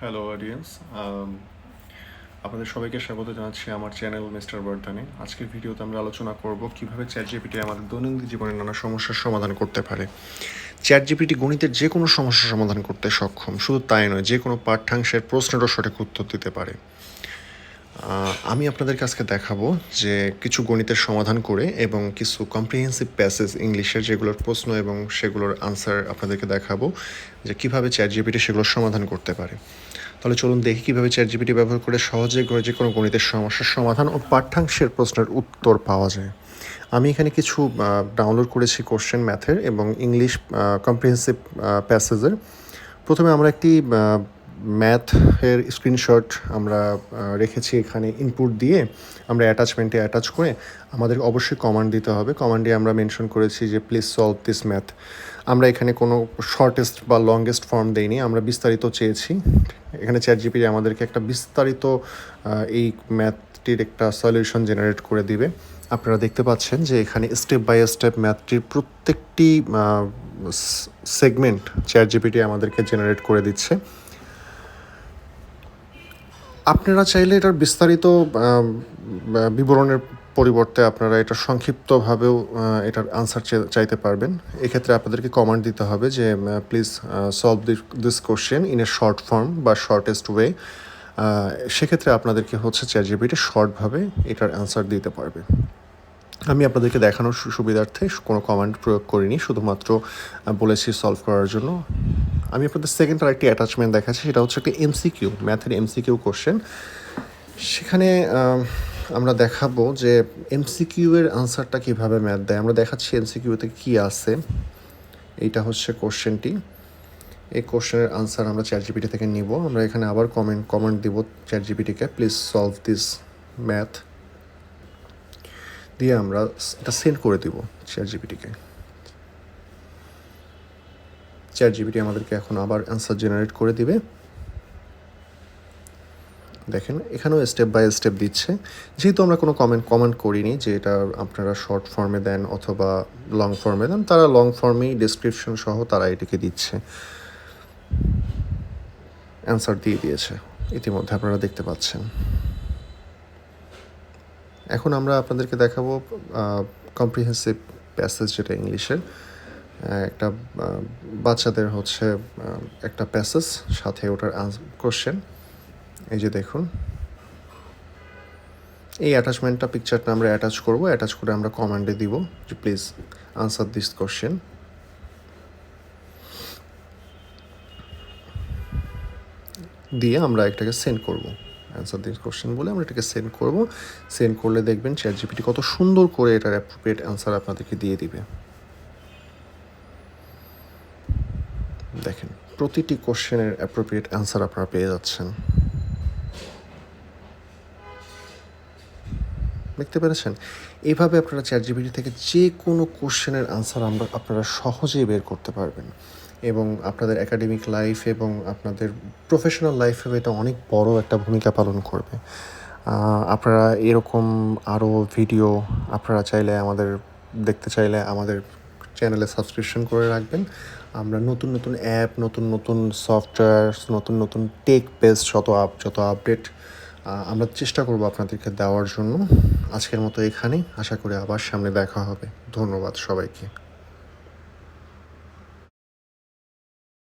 Hello audience, আপনাদের সবাইকে স্বাগত জানাচ্ছি আমার চ্যানেল মিস্টার বর্ধনে। আজকের ভিডিওতে আমরা আলোচনা করব কিভাবে চ্যাট জিপিটি আমাদের দৈনন্দিন জীবনে নানা সমস্যার সমাধান করতে পারে। চ্যাট জিপিটি গণিতের যে কোনো সমস্যার সমাধান করতে সক্ষম, শুধু তাই নয়, যে কোনো পাঠ্যাংশের প্রশ্নেরও সঠিক উত্তর দিতে পারে। আমি আপনাদেরকে আজকে দেখাবো যে কিছু গণিতের সমাধান করে এবং কিছু কম্প্রিহেন্সিভ প্যাসেজ ইংলিশের যেগুলোর প্রশ্ন এবং সেগুলোর আনসার আপনাদেরকে দেখাবো যে কীভাবে চ্যাট জিপিটি সেগুলোর সমাধান করতে পারে। তাহলে চলুন দেখি কীভাবে চ্যাট জিপিটি ব্যবহার করে সহজে যে কোনো গণিতের সমস্যার সমাধান ও পাঠ্যাংশের প্রশ্নের উত্তর পাওয়া যায়। আমি এখানে কিছু ডাউনলোড করেছি কোশ্চেন ম্যাথের এবং ইংলিশ কম্প্রিহেন্সিভ প্যাসেজের। প্রথমে আমরা একটি ম্যাথের স্ক্রিনশট আমরা রেখেছি এখানে ইনপুট দিয়ে আমরা অ্যাটাচমেন্টে অ্যাটাচ করে আমাদের অবশ্যই কমান্ড দিতে হবে। কমান্ডে আমরা মেনশন করেছি যে প্লিজ সলভ দিস ম্যাথ। আমরা এখানে কোনো শর্টেস্ট বা লংগেস্ট ফর্ম দেইনি, আমরা বিস্তারিত চেয়েছি। এখানে চ্যাট জিপিটি আমাদেরকে একটা বিস্তারিত এই ম্যাথটির একটা সলিউশন জেনারেট করে দিবে। আপনারা দেখতে পাচ্ছেন যে এখানে স্টেপ বাই স্টেপ ম্যাথটির প্রত্যেকটি সেগমেন্ট চ্যাট জিপিটি আমাদেরকে জেনারেট করে দিচ্ছে। আপনারা চাইলে এটার বিস্তারিত বিবরণের পরিবর্তে আপনারা এটা সংক্ষিপ্তভাবেও এটার আনসার চাইতে পারবেন। এক্ষেত্রে আপনাদেরকে কমান্ড দিতে হবে যে please solve this question in a short form বা শর্টেস্ট ওয়ে। সেক্ষেত্রে আপনাদেরকে হচ্ছে চ্যাট জিপিটি শর্টভাবে এটার অ্যান্সার দিতে পারবে। আমি আপনাদেরকে দেখানোর সুবিধার্থে কোনো কমান্ড প্রয়োগ করিনি, শুধুমাত্র বলেছি সলভ করার জন্য। আমি আপনাদের সেকেন্ড আরেকটি অ্যাটাচমেন্ট দেখাচ্ছি, সেটা হচ্ছে একটা এমসিকিউ, ম্যাথের এমসিকিউ কোশ্চেন। সেখানে আমরা দেখাবো যে এমসিকিউ এর আনসারটা কীভাবে ম্যাথ দেয়। আমরা দেখাচ্ছি এমসিকিউতে কী আছে। এইটা হচ্ছে কোশ্চেনটি। এই কোশ্চেনের আনসার আমরা চ্যাট জিপিটি থেকে নিব। আমরা এখানে আবার কমেন্ট দিব চ্যাট জিপিটিকে, প্লিজ সলভ দিস ম্যাথ দিয়ে আমরা এটা সেন্ড করে দিব চ্যাট জিপিটিকে। চ্যাট জিপিটি আমাদেরকে এখন আবার অ্যান্সার জেনারেট করে দিবে। দেখেন এখানেও স্টেপ বাই স্টেপ দিচ্ছে। যেহেতু আমরা কোনো কমেন্ট করিনি যে এটা আপনারা শর্ট ফর্মে দেন অথবা লং ফর্মে দেন, তারা লং ফর্মেই ডেসক্রিপশন সহ তারা এটিকে দিচ্ছে, অ্যান্সার দিয়ে দিয়েছে ইতিমধ্যে আপনারা দেখতে পাচ্ছেন। এখন আমরা আপনাদেরকে দেখাবো কম্প্রিহেন্সিভ প্যাসেজ, যেটা ইংলিশের একটা বাচ্চাদের হচ্ছে একটা প্যাসেজ, সাথে ওটার কোশ্চেন। এই যে দেখুন, এই অ্যাটাচমেন্টটা পিকচারটা আমরা অ্যাটাচ করব। অ্যাটাচ করে আমরা কমান্ডে দিব যে প্লিজ আনসার দিস কোশ্চেন। দিয়ে আমরা এটাকে সেন্ড করব। অ্যান্সার দিস কোশ্চেন বলে আমরা এটাকে সেন্ড করব। সেন্ড করলে দেখবেন চ্যাট জিপিটি কত সুন্দর করে এটার অ্যাপ্রোপ্রিয়েট অ্যান্সার আপনাদেরকে দিয়ে দিবে। দেখেন প্রতিটি কোশ্চেনের অ্যাপ্রোপ্রিয়েট অ্যান্সার আপনারা পেয়ে যাচ্ছেন। দেখতে পেরেছেন? এইভাবে আপনারা চ্যাট জিপিটি থেকে যে কোনো কোশ্চেনের আনসার আপনারা সহজেই বের করতে পারবেন এবং আপনাদের একাডেমিক লাইফ এবং আপনাদের প্রফেশনাল লাইফেও এটা অনেক বড় একটা ভূমিকা পালন করবে। আপনারা এরকম আরও ভিডিও আপনারা চাইলে দেখতে চাইলে আমাদের চ্যানেলে সাবস্ক্রিপশন করে রাখবেন। আমরা নতুন নতুন অ্যাপ, নতুন নতুন সফটওয়্যার, নতুন নতুন টেক বেসড যত আপডেট আমরা চেষ্টা করব আপনাদেরকে দেওয়ার জন্য। আজকের মতো এখানেই, আশা করি আবার সামনে দেখা হবে। ধন্যবাদ সবাইকে।